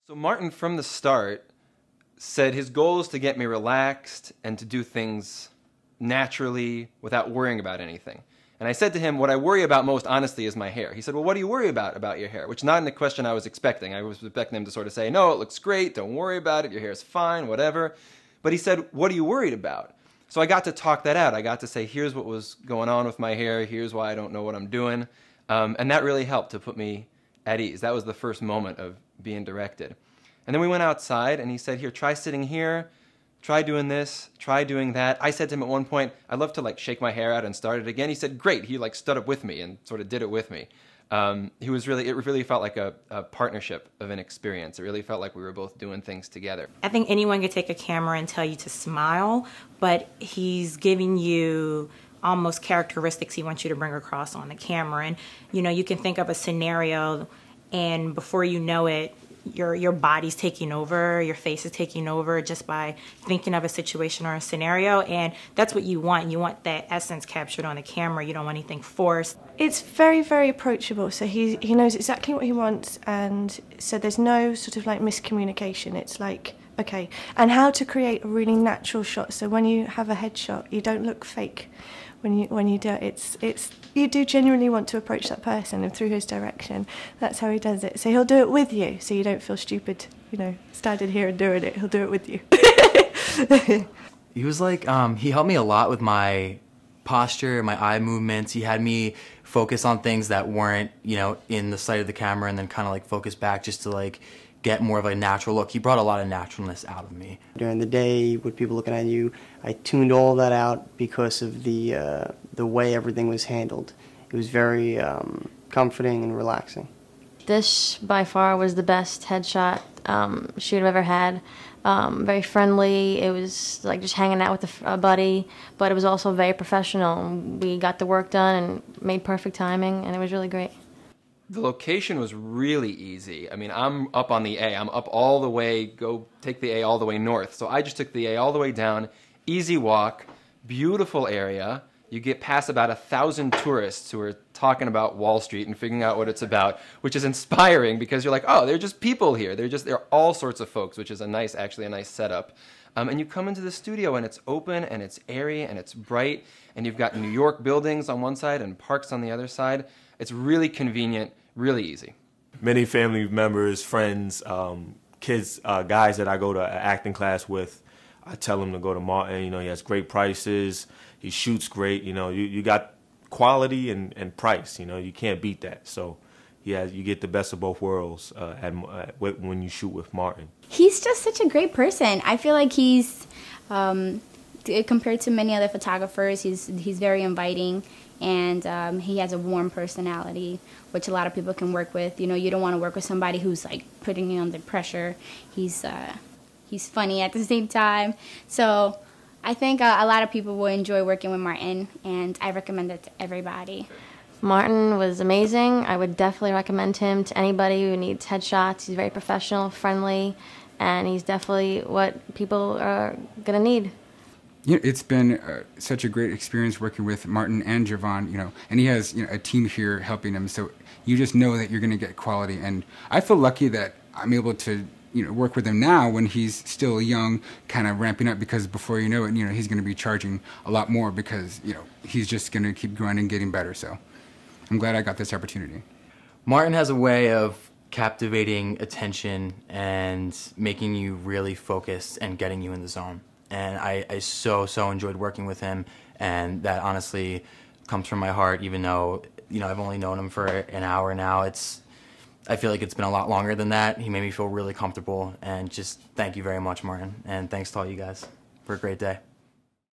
So Martin, from the start, said his goal is to get me relaxed and to do things naturally without worrying about anything. And I said to him, what I worry about most, honestly, is my hair. He said, well, what do you worry about your hair? Which not in the question I was expecting. I was expecting him to sort of say, no, it looks great, don't worry about it, your hair's fine, whatever. But he said, what are you worried about? So I got to talk that out. I got to say, here's what was going on with my hair, here's why I don't know what I'm doing. And that really helped to put me at ease. That was the first moment of being directed. And then we went outside and he said, here, try sitting here, try doing this, try doing that. I said to him at one point, I'd love to like shake my hair out and start it again. He said, great. He like stood up with me and sort of did it with me. It really felt like a partnership of an experience. It really felt like we were both doing things together. I think anyone could take a camera and tell you to smile, but he's giving you almost characteristics he wants you to bring across on the camera. And you know, you can think of a scenario and before you know it, your body's taking over, your face is taking over just by thinking of a situation or a scenario, and that's what you want. You want that essence captured on the camera. You don't want anything forced. It's very, very approachable, so he knows exactly what he wants, and so there's no sort of like miscommunication. It's like, okay, and how to create a really natural shot, so when you have a headshot, you don't look fake. When you do it, you do genuinely want to approach that person and through his direction. That's how he does it. So he'll do it with you, so you don't feel stupid, you know, standing here and doing it. He'll do it with you. He was like, he helped me a lot with my posture, my eye movements. He had me focus on things that weren't, you know, in the sight of the camera and then kind of like focus back just to like get more of a natural look. He brought a lot of naturalness out of me. During the day, with people looking at you, I tuned all that out because of the way everything was handled. It was very comforting and relaxing. This, by far, was the best headshot shoot I've ever had. Very friendly. It was like just hanging out with a buddy, but it was also very professional. We got the work done and made perfect timing, and it was really great. The location was really easy. I mean, I'm up on the A. I'm up all the way, go take the A all the way north. So I just took the A all the way down, easy walk, beautiful area. You get past about 1,000 tourists who are talking about Wall Street and figuring out what it's about, which is inspiring because you're like, oh, they're just people here. They're all sorts of folks, which is actually a nice setup. And you come into the studio and it's open and it's airy and it's bright and you've got New York buildings on one side and parks on the other side. It's really convenient, really easy. Many family members, friends, kids, guys that I go to acting class with, I tell them to go to Martin. You know, he has great prices. He shoots great. You know, you got quality and price. You know, you can't beat that. So, yeah, you get the best of both worlds when you shoot with Martin. He's just such a great person. I feel like he's, compared to many other photographers, he's very inviting. And he has a warm personality, which a lot of people can work with. You know, you don't want to work with somebody who's like putting you under pressure. He's funny at the same time. So I think a lot of people will enjoy working with Martin, and I recommend it to everybody. Martin was amazing. I would definitely recommend him to anybody who needs headshots. He's very professional, friendly, and he's definitely what people are going to need. You know, it's been such a great experience working with Martin and Javon, you know, and he has, you know, a team here helping him, so you just know that you're going to get quality. And I feel lucky that I'm able to, you know, work with him now when he's still young, kind of ramping up, because before you know it, you know, he's going to be charging a lot more because, you know, he's just going to keep growing and getting better. So I'm glad I got this opportunity. Martin has a way of captivating attention and making you really focus and getting you in the zone. And I so enjoyed working with him, and that honestly comes from my heart, even though, you know, I've only known him for an hour now. I feel like it's been a lot longer than that. He made me feel really comfortable, and just thank you very much, Martin, and thanks to all you guys for a great day.